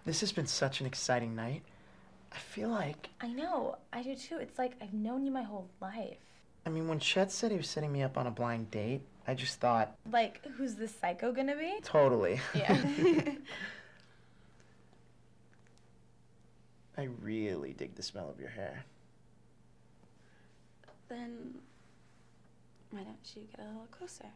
This has been such an exciting night. I feel like... I know. I do too. It's like I've known you my whole life. I mean, when Chet said he was setting me up on a blind date, I just thought... Like, who's this psycho gonna be? Totally. Yeah. I really dig the smell of your hair. Then why don't you get a little closer?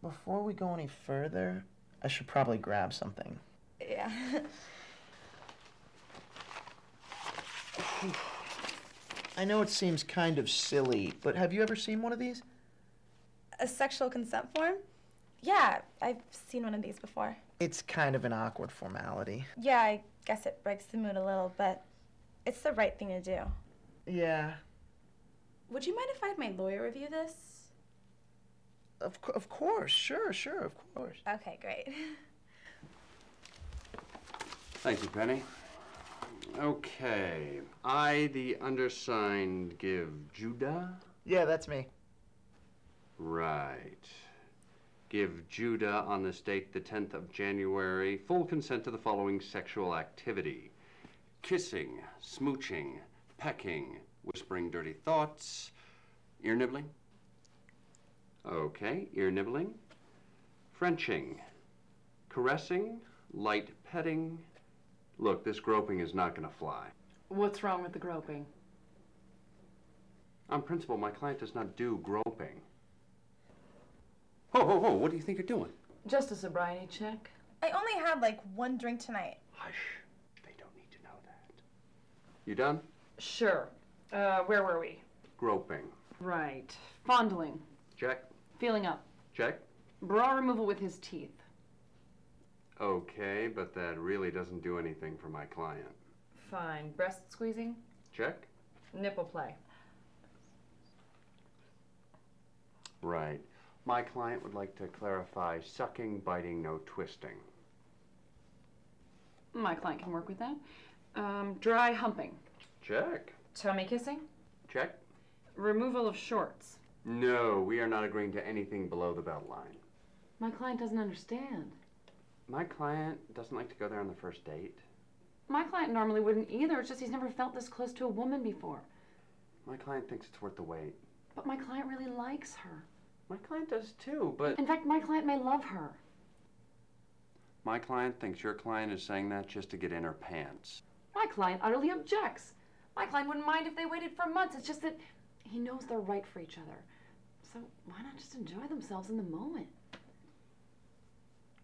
Before we go any further, I should probably grab something. Yeah. I know it seems kind of silly, but have you ever seen one of these? A sexual consent form? Yeah, I've seen one of these before. It's kind of an awkward formality. Yeah, I guess it breaks the mood a little, but it's the right thing to do. Yeah. Would you mind if I had my lawyer review this? Of course, sure, of course. Okay, great. Thank you, Penny. Okay. I, the undersigned, give Judah? Yeah, that's me. Right. Give Judah on this date, the 10th of January, full consent to the following sexual activity: kissing, smooching, pecking, whispering dirty thoughts, ear nibbling. Okay, ear nibbling, Frenching, caressing, light petting. Look, this groping is not going to fly. What's wrong with the groping? On principle, my client does not do groping. Ho, ho, ho, what do you think you're doing? Just a sobriety check. I only had like one drink tonight. Hush, they don't need to know that. You done? Sure. Where were we? Groping. Right. Fondling. Check. Feeling up. Check. Bra removal with his teeth. Okay, but that really doesn't do anything for my client. Fine. Breast squeezing. Check. Nipple play. Right. My client would like to clarify sucking, biting, no twisting. My client can work with that. Dry humping. Check. Tummy kissing. Check. Removal of shorts. No, we are not agreeing to anything below the belt line. My client doesn't understand. My client doesn't like to go there on the first date. My client normally wouldn't either. It's just he's never felt this close to a woman before. My client thinks it's worth the wait. But my client really likes her. My client does too, but... In fact, my client may love her. My client thinks your client is saying that just to get in her pants. My client utterly objects. My client wouldn't mind if they waited for months. It's just that he knows they're right for each other. So why not just enjoy themselves in the moment?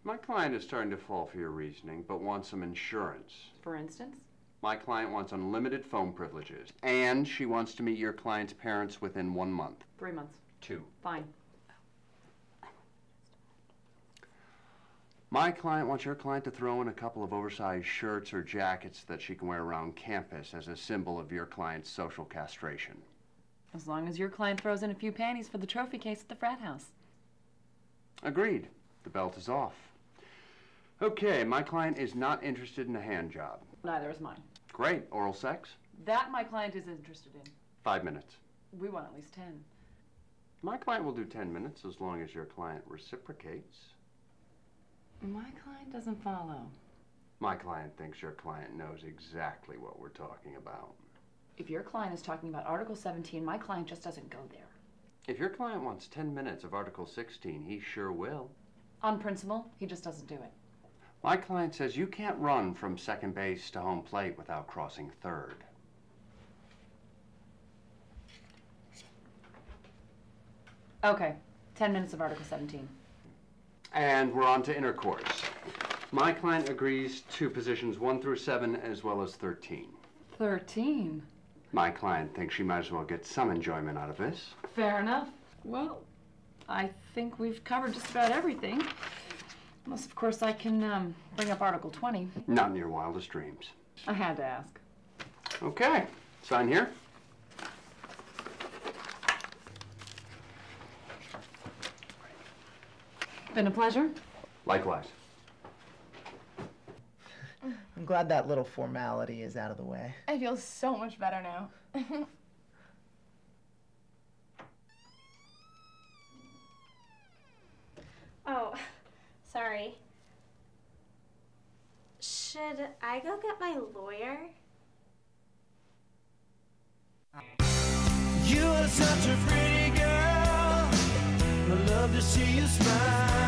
My client is starting to fall for your reasoning, but wants some insurance. For instance? My client wants unlimited phone privileges, and she wants to meet your client's parents within 1 month. 3 months. 2. Fine. My client wants your client to throw in a couple of oversized shirts or jackets that she can wear around campus as a symbol of your client's social castration. As long as your client throws in a few panties for the trophy case at the frat house. Agreed. The belt is off. Okay, my client is not interested in a hand job. Neither is mine. Great. Oral sex? That my client is interested in. 5 minutes. We want at least 10. My client will do 10 minutes as long as your client reciprocates. My client doesn't follow. My client thinks your client knows exactly what we're talking about. If your client is talking about Article 17, my client just doesn't go there. If your client wants 10 minutes of Article 16, he sure will. On principle, he just doesn't do it. My client says you can't run from second base to home plate without crossing third. Okay, 10 minutes of Article 17. And we're on to intercourse. My client agrees to positions 1 through 7 as well as 13. 13? My client thinks she might as well get some enjoyment out of this. Fair enough. Well, I think we've covered just about everything. Unless, of course, I can bring up Article 20. Not in your wildest dreams. I had to ask. Okay, sign here. Been a pleasure. Likewise. I'm glad that little formality is out of the way. I feel so much better now. Should I go get my lawyer? You are such a pretty girl. I love to see you smile.